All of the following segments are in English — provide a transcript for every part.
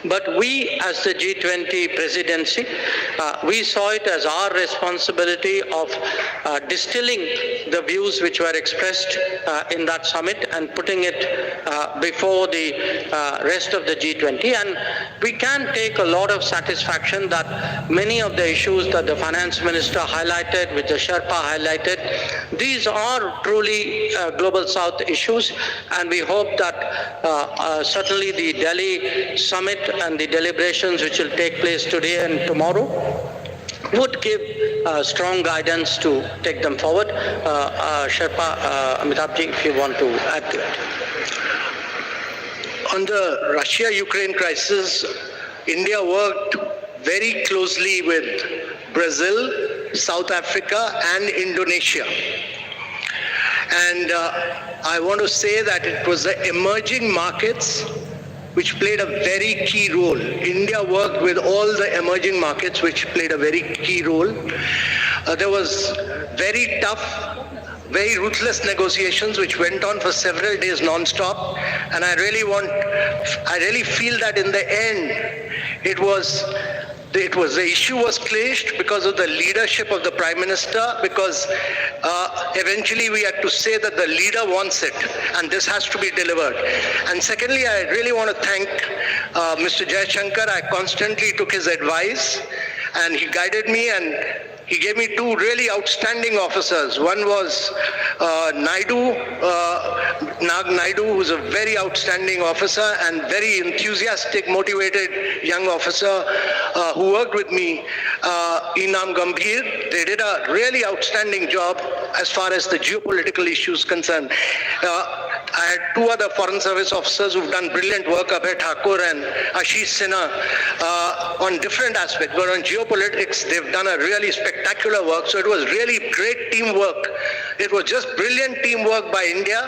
But we, as the G20 presidency, we saw it as our responsibility of distilling the views which were expressed in that summit and putting it before the rest of the G20. And we can take a lot of satisfaction that many of the issues that the finance minister highlighted, which the Sherpa highlighted, these are truly Global South issues, and we hope that certainly the Delhi summit and the deliberations which will take place today and tomorrow would give strong guidance to take them forward. Sherpa, Amitabhji, if you want to add to it. On the Russia-Ukraine crisis, India worked very closely with Brazil, South Africa, and Indonesia. And I want to say that it was the emerging markets which played a very key role. India worked with all the emerging markets which played a very key role. There was very tough, very ruthless negotiations which went on for several days non-stop. And I really feel that in the end, the issue was clinched because of the leadership of the Prime Minister, because eventually we had to say that the leader wants it, and this has to be delivered. And secondly, I really want to thank Mr. Jaishankar. I constantly took his advice, and he guided me, and he gave me two really outstanding officers. One was Nag Naidu, who's a very outstanding officer and very enthusiastic, motivated young officer who worked with me. Inam Gambhir, they did a really outstanding job as far as the geopolitical issues concerned. I had two other Foreign Service officers who've done brilliant work, Abhay Thakur and Ashish Sinha, on different aspects. But on geopolitics, they've done a really spectacular work. So it was really great teamwork. It was just brilliant teamwork by India,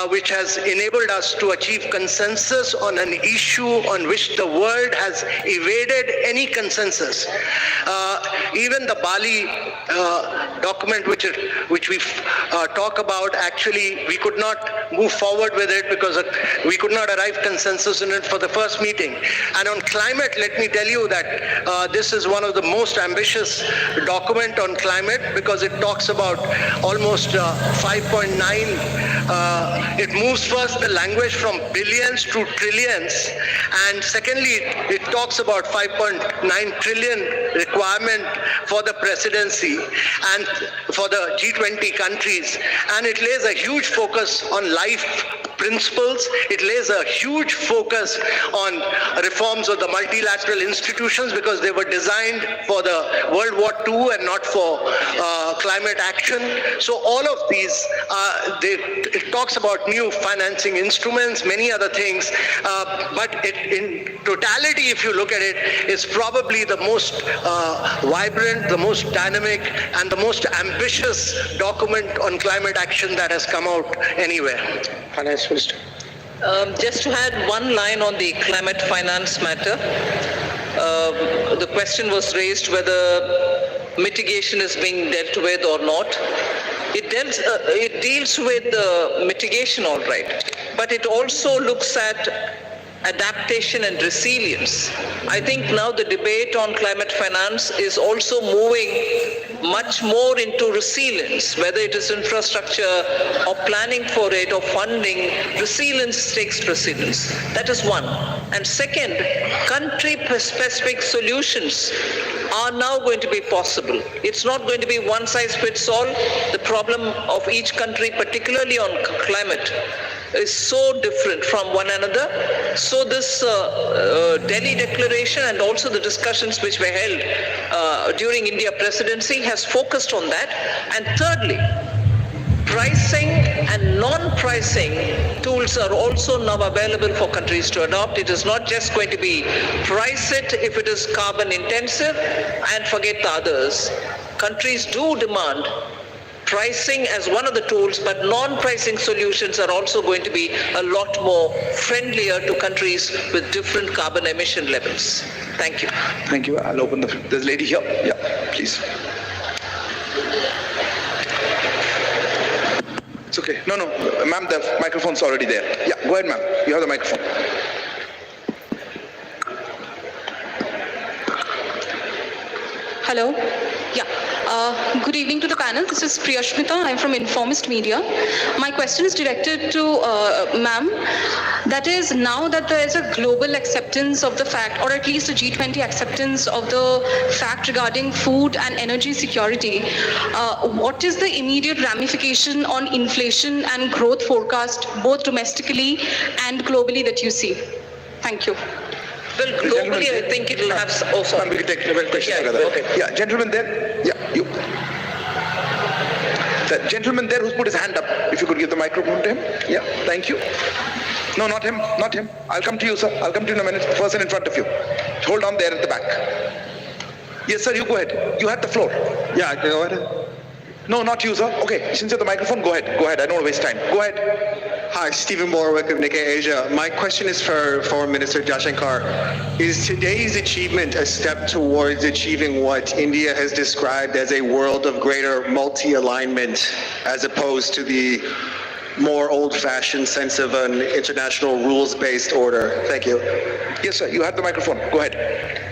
which has enabled us to achieve consensus on an issue on which the world has evaded any consensus. Even the Bali document, which we talk about, actually we could not move forward with it because we could not arrive consensus in it for the first meeting. And on climate, let me tell you that this is one of the most ambitious document on climate, because it talks about almost 5.9. It moves first the language from billions to trillions, and secondly, it talks about 5.9 trillion requirement for the presidency and for the G20 countries, and it lays a huge focus on life principles. It lays a huge focus on reforms of the multilateral institutions, because they were designed for the World War II and not for climate action. So all of these, it talks about new financing instruments, many other things, but in totality, if you look at it, it's probably the most vibrant, the most dynamic, and the most ambitious document on climate action that has come out anywhere. Finance Minister. Just to add one line on the climate finance matter, the question was raised whether mitigation is being dealt with or not. It deals with the mitigation, all right, but it also looks at adaptation and resilience. I think now the debate on climate finance is also moving much more into resilience, whether it is infrastructure or planning for it or funding. Resilience takes precedence. That is one. And second, country-specific solutions are now going to be possible. It's not going to be one size fits all. The problem of each country, particularly on climate, is so different from one another. So this Delhi declaration and also the discussions which were held during India presidency has focused on that. And thirdly, pricing and non-pricing tools are also now available for countries to adopt. It is not just going to be price it if it is carbon intensive and forget the others. Countries do demand pricing as one of the tools, but non-pricing solutions are also going to be a lot more friendlier to countries with different carbon emission levels. Thank you. Thank you. I'll open there's a lady here. Yeah, please. It's okay. No, ma'am, the microphone's already there. Yeah, go ahead, ma'am. You have the microphone. Hello. Yeah. Good evening to the panel. This is Priyashmita. I'm from Informist Media. My question is directed to ma'am. That is, now that there is a global acceptance of the fact, or at least a G20 acceptance of the fact regarding food and energy security, what is the immediate ramification on inflation and growth forecast, both domestically and globally, that you see? Thank you. Well, globally, I think it will have also. We can take the question together. Okay. Yeah, gentleman there. Yeah, you. The gentleman there who's put his hand up. If you could give the microphone to him. Yeah, thank you. No, not him. Not him. I'll come to you, sir. I'll come to you in a minute. The person in front of you. Hold on there at the back. Yes, sir. You go ahead. You have the floor. Yeah, go ahead. No, not you, sir. Okay, since you have the microphone, go ahead. Go ahead. I don't want to waste time. Go ahead. Hi, Stephen Borwick of Nikkei Asia. My question is for Foreign Minister Jaishankar. Is today's achievement a step towards achieving what India has described as a world of greater multi-alignment, as opposed to the more old-fashioned sense of an international rules-based order? Thank you. Yes, sir. You have the microphone. Go ahead.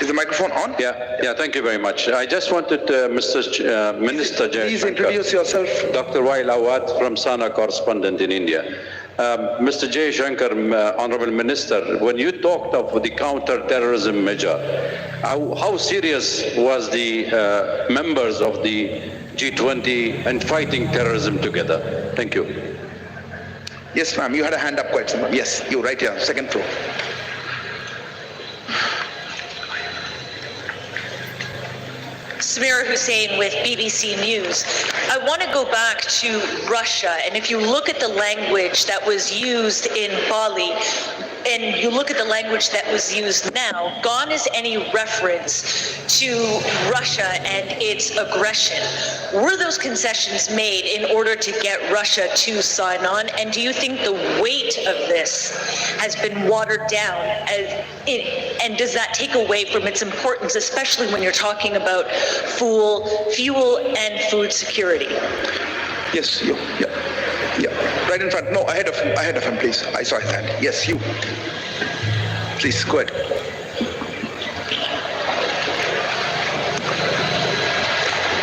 Is the microphone on? Yeah, thank you very much. I just wanted Minister Please Jaishankar, introduce yourself. Dr. Wail Awad from Sana, correspondent in India. Mr. Jaishankar, Honorable Minister, when you talked of the counter-terrorism measure, how serious was the members of the G20 and fighting terrorism together? Thank you. Yes, ma'am. You had a hand up quite some. Yes, you right here, second floor. Samira Hussain with BBC News. I want to go back to Russia, and if you look at the language that was used in Bali, and you look at the language that was used now, gone is any reference to Russia and its aggression. Were those concessions made in order to get Russia to sign on? And do you think the weight of this has been watered down? And does that take away from its importance, especially when you're talking about fuel and food security? Yes, you. Yeah. Right in front. No, ahead of him, please. I saw his hand. Yes, you. Please, go ahead.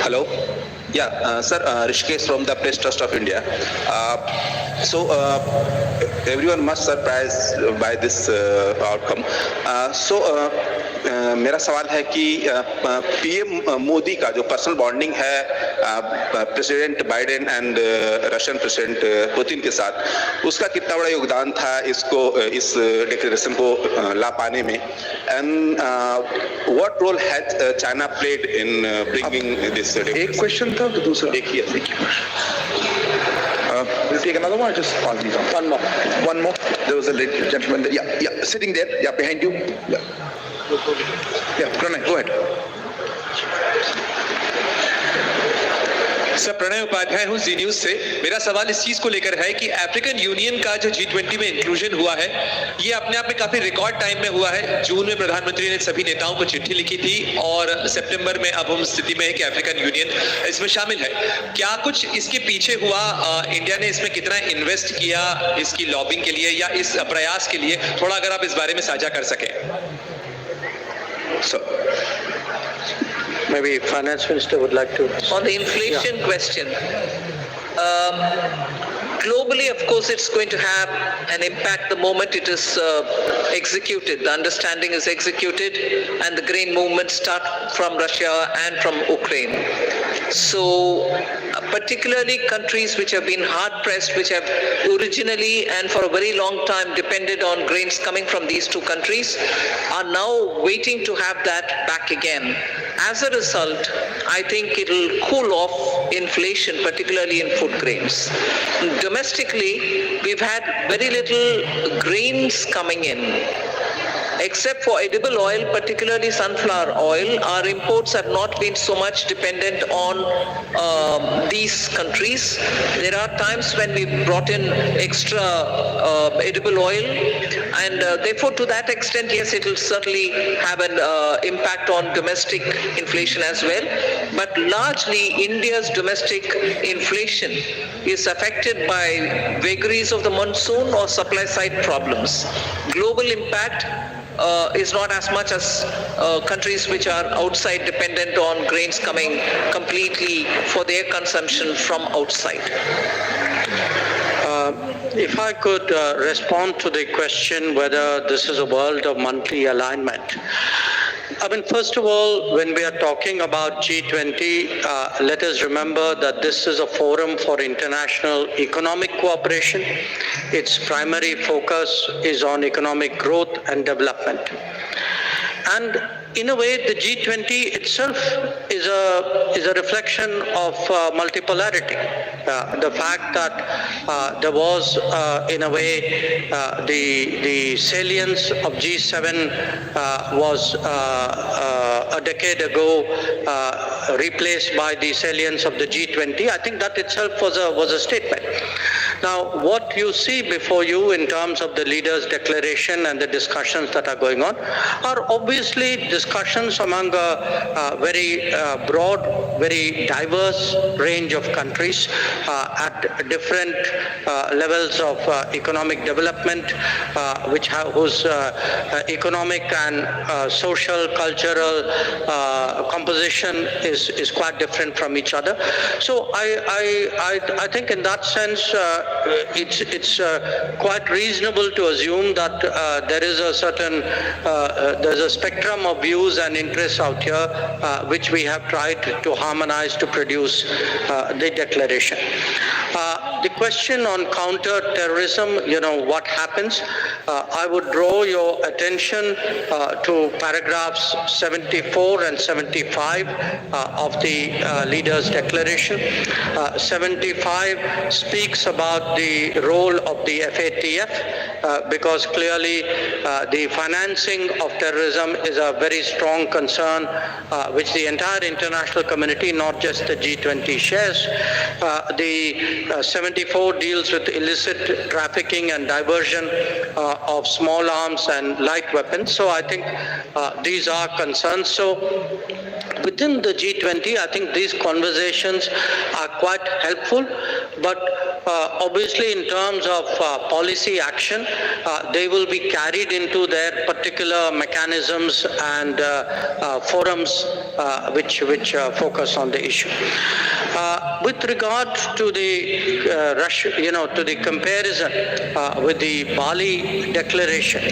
Hello. Yeah, sir, Rishikesh from the Press Trust of India. Everyone must surprised by this outcome. मेरा सवाल है कि PM Modi का जो personal bonding है president Biden and Russian president Putin के साथ, उसका कितना बड़ा योगदान था इस डिक्लेरेशन को ला पाने में, and what role has China played in bringing this? एक क्वेश्चन था तो दूसरा देखिए we'll take another one or just pass these on? One more. There was a gentleman there. Yeah, sitting there. Yeah, behind you. Yeah, Pranay, go ahead. Sir, Pranay Upadhyay हूँ Zee news से। मेरा सवाल इस चीज को लेकर है कि अफ्रीकन यूनियन का जो G20 में इंक्लूजन हुआ है, ये अपने आप में काफी रिकॉर्ड टाइम में हुआ है। जून में प्रधानमंत्री ने सभी नेताओं को चिट्ठी लिखी थी और सितंबर में अब हम स्थिति में है कि अफ्रीकन यूनियन इसमें शामिल है। क्या कुछ इसके पीछे हुआ? इंडिया ने इसमें कितना इन्वेस्ट किया इसकी लॉबिंग के लिए या इस प्रयास के लिए? थोड़ा अगर आप इस बारे में साझा कर सकें। Maybe Finance Minister would like to. On the inflation question, globally, of course, it's going to have an impact the moment it is executed. The understanding is executed and the grain movements start from Russia and from Ukraine. So particularly countries which have been hard-pressed, which have originally and for a very long time depended on grains coming from these two countries, are now waiting to have that back again. As a result, I think it will cool off inflation, particularly in food grains. Domestically, we've had very little grains coming in. Except for edible oil, particularly sunflower oil, our imports have not been so much dependent on these countries. There are times when we brought in extra edible oil, and therefore to that extent, yes, it will certainly have an impact on domestic inflation as well. But largely, India's domestic inflation is affected by vagaries of the monsoon or supply side problems. Global impact, is not as much as countries which are outside dependent on grains coming completely for their consumption from outside. If I could respond to the question whether this is a world of monthly alignment. I mean, first of all, when we are talking about G20, let us remember that this is a forum for international economic cooperation. Its primary focus is on economic growth and development. And in a way, the G20 itself is a reflection of multipolarity. The fact that there was, in a way, the salience of G7 was a decade ago replaced by the salience of the G20. I think that itself was a statement. Now, what you see before you in terms of the leaders' declaration and the discussions that are going on are obviously discussions among a very broad, very diverse range of countries at different levels of economic development, whose economic and social, cultural composition is quite different from each other. So I think in that sense, it's quite reasonable to assume that there is a certain there's a spectrum of views and interests out here which we have tried to harmonize to produce the declaration. The question on counter-terrorism, what happens? I would draw your attention to paragraphs 74 and 75 of the leaders' declaration. 75 speaks about the role of the FATF because clearly the financing of terrorism is a very strong concern which the entire international community, not just the G20, shares. The 74 deals with illicit trafficking and diversion of small arms and light weapons. So I think these are concerns. So within the G20, I think these conversations are quite helpful, but obviously in terms of policy action, they will be carried into their particular mechanisms and forums which focus on the issue. With regard to the Russia, to the comparison with the Bali declaration,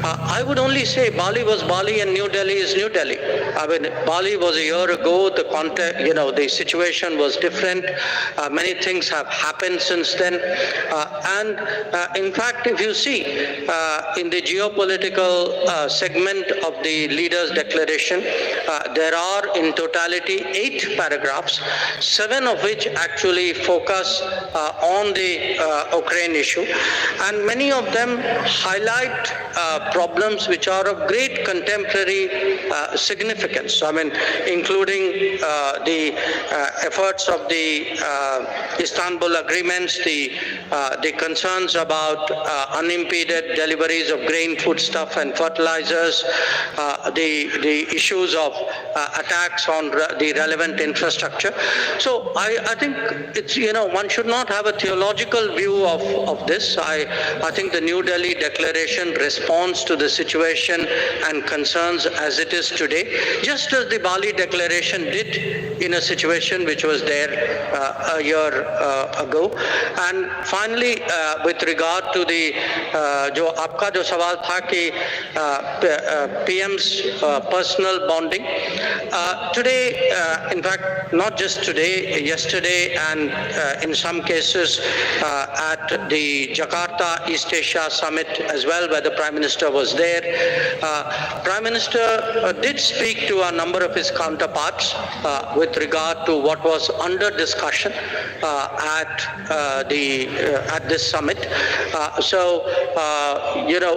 I would only say Bali was Bali and New Delhi is New Delhi. I mean, Bali was a year ago. The context, the situation was different. Many things have happened since then. And in fact, if you see in the geopolitical segment of the leaders' declaration, there are in totality 8 paragraphs, 7 of which actually focus on the Ukraine issue. And many of them highlight problems which are of great contemporary significance. I mean, including the efforts of the Istanbul agreements, the concerns about unimpeded deliveries of grain, foodstuff and fertilizers, the issues of attacks on the relevant infrastructure. So I think it's, one should not have a theological view of this. I think the New Delhi Declaration responds to the situation and concerns as it is today, just as the Bali Declaration did in a situation which was there a year ago. And finally, with regard to the आपका जो सवाल था कि PM's personal bonding, today, in fact, not just today, yesterday, and in some cases at the Jakarta East Asia Summit as well, where the Prime Minister was there, Prime Minister did speak to a number of his counterparts with regard to what was under discussion at this summit.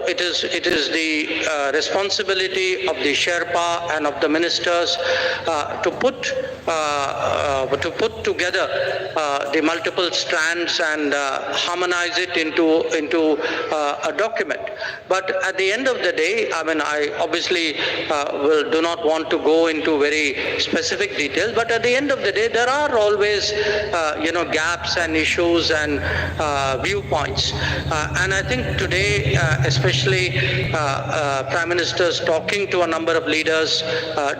It is the responsibility of the Sherpa and of the ministers to put to put together the multiple strands and harmonize it into a document. But at the end of the day, I mean, I obviously do not want to go into very specific details, but at the end of the day, there are always, gaps and issues and viewpoints. And I think today, especially Prime Minister's talking to a number of leaders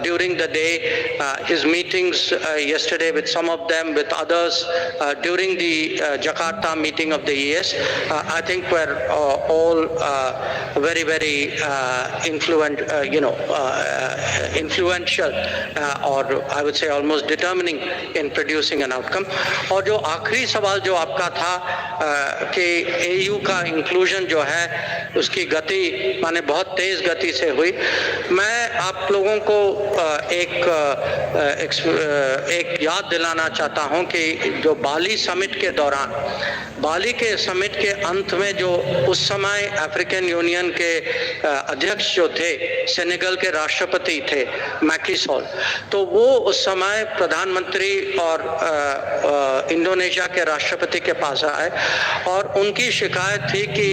during the day, his meetings yesterday with some of them, with others, during the Jakarta meeting of the ES, I think were all very, very influential, or I would say almost determining in producing an outcome. और जो आखिरी सवाल जो आपका था कि AU का inclusion जो है उसकी गति माने बहुत तेज गति से हुई, मैं आप लोगों को एक याद दिलाना चाहता हूं कि जो बाली समिट के दौरान, बाली के समिट के अंत में जो उस समय अफ्रीकन यूनियन के अध्यक्ष जो थे, सेनेगल के राष्ट्रपति थे मैकी सॉल, तो वो उस समय प्रधानमंत्री और इंडोनेशिया के राष्ट्रपति के पास आए और उनकी शिकायत थी कि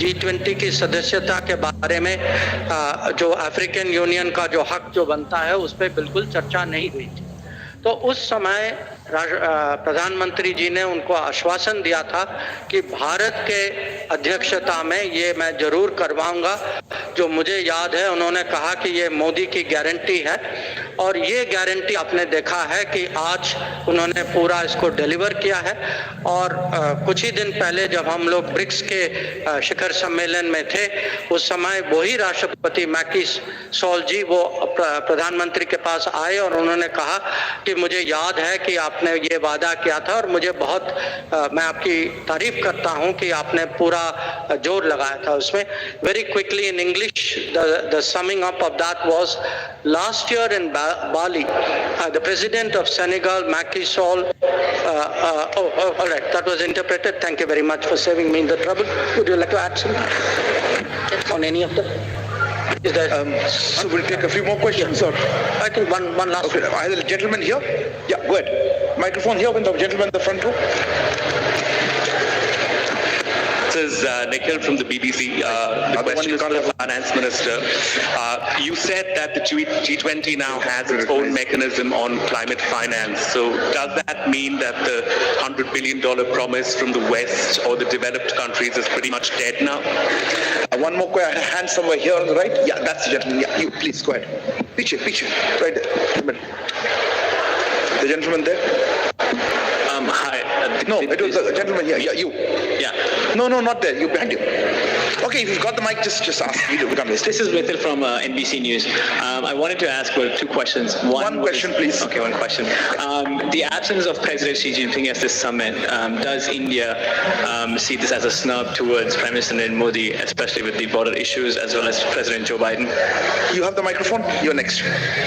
G20 की सदस्यता के बारे में जो अफ्रीकन यूनियन का जो हक जो बनता है उस पर बिल्कुल चर्चा नहीं हुई थी। तो उस समय प्रधानमंत्री जी ने उनको आश्वासन दिया था कि भारत के अध्यक्षता में ये मैं जरूर करवाऊंगा। जो मुझे याद है उन्होंने कहा कि ये मोदी की गारंटी है, और ये गारंटी आपने देखा है कि आज उन्होंने पूरा इसको डिलीवर किया है। और कुछ ही दिन पहले जब हम लोग ब्रिक्स के शिखर सम्मेलन में थे, उस समय वही राष्ट्रपति मैकी सॉल जी वो प्रधानमंत्री के पास आए और उन्होंने कहा कि मुझे याद है कि आपने ये वादा किया था और मुझे बहुत मैं आपकी तारीफ करता हूं कि आपने पूरा जोर लगाया था उसमें। Very quickly in English the summing up of that was last year in Bali, the president of Senegal, Macky Sall, all right, that was interpreted. Thank you very much for saving me in the trouble. Would you like to add something on any of them? Is there, so we'll take a few more questions, or? I think one last Okay, either gentleman here? Yeah, go ahead. Microphone here, when the gentleman in the front row. This is Nikhil from the BBC. The question is for the Finance Minister. You said that the G20 now has its own mechanism on climate finance. So does that mean that the $100 billion promise from the West or the developed countries is pretty much dead now? One more question. Hand somewhere here on the right. Yeah, that's the gentleman. Yeah, you please go ahead. Piche, right there. The gentleman there. Hi. No, it was the gentleman here. Yeah, you. Yeah. No, not there. You behind you. Okay, if you've got the mic, just ask. You become This is Mithil from NBC News. I wanted to ask two questions. One question, please. Okay, one question. The absence of President Xi Jinping at this summit, does India see this as a snub towards Prime Minister Narendra Modi, especially with the border issues, as well as President Joe Biden? You have the microphone. You're next.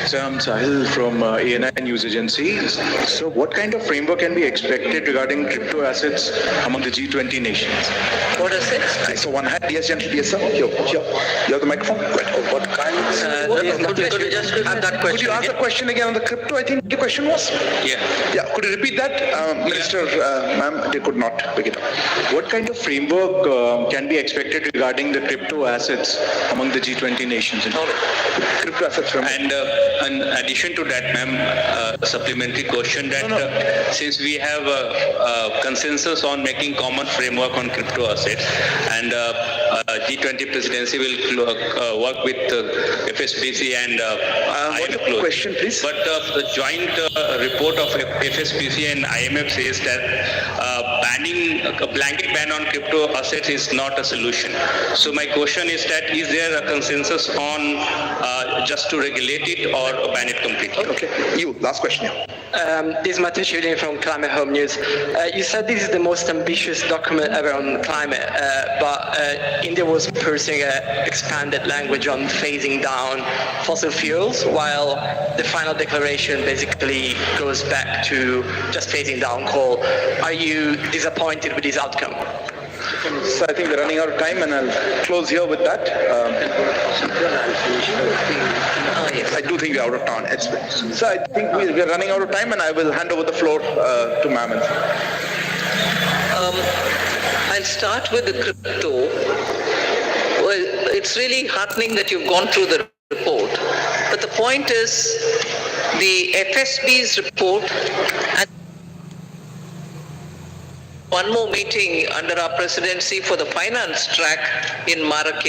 So I'm Sahil from ANI News Agency. So what kind of framework can be expected regarding crypto assets among the G20 nations? What is it? So one hand, yes, gentleman, yes, sir. Here. You have the microphone. What kind? Could you just have that question? Could you ask the question again on the crypto? I think the question was. Yeah. Could you repeat that, Minister, ma'am? They could not pick it up. What kind of framework can be expected regarding the crypto assets among the G20 nations? Crypto assets from. And in addition to that, ma'am, a supplementary question that since we have a consensus on making common framework on crypto assets, and G20 presidency will work with FSBC and IMF. Question, please. But the joint report of FSBC and IMF says that banning a blanket ban on crypto assets is not a solution. So my question is that is there a consensus on just to regulate it or ban it completely? Okay, you, last question. This is Martin Shulin from Climate Home News. You said this is the most ambitious document ever on climate, but India was pursuing an expanded language on phasing down fossil fuels, while the final declaration basically goes back to just phasing down coal. Are you disappointed with this outcome? So I think we're running out of time, and I'll close here with that. I do think we're out of time. So I think we're running out of time, and I will hand over the floor to ma'am. I'll start with the crypto. Well, it's really heartening that you've gone through the report. But the point is, the FSB's report and one more meeting under our presidency for the finance track in Marrakech.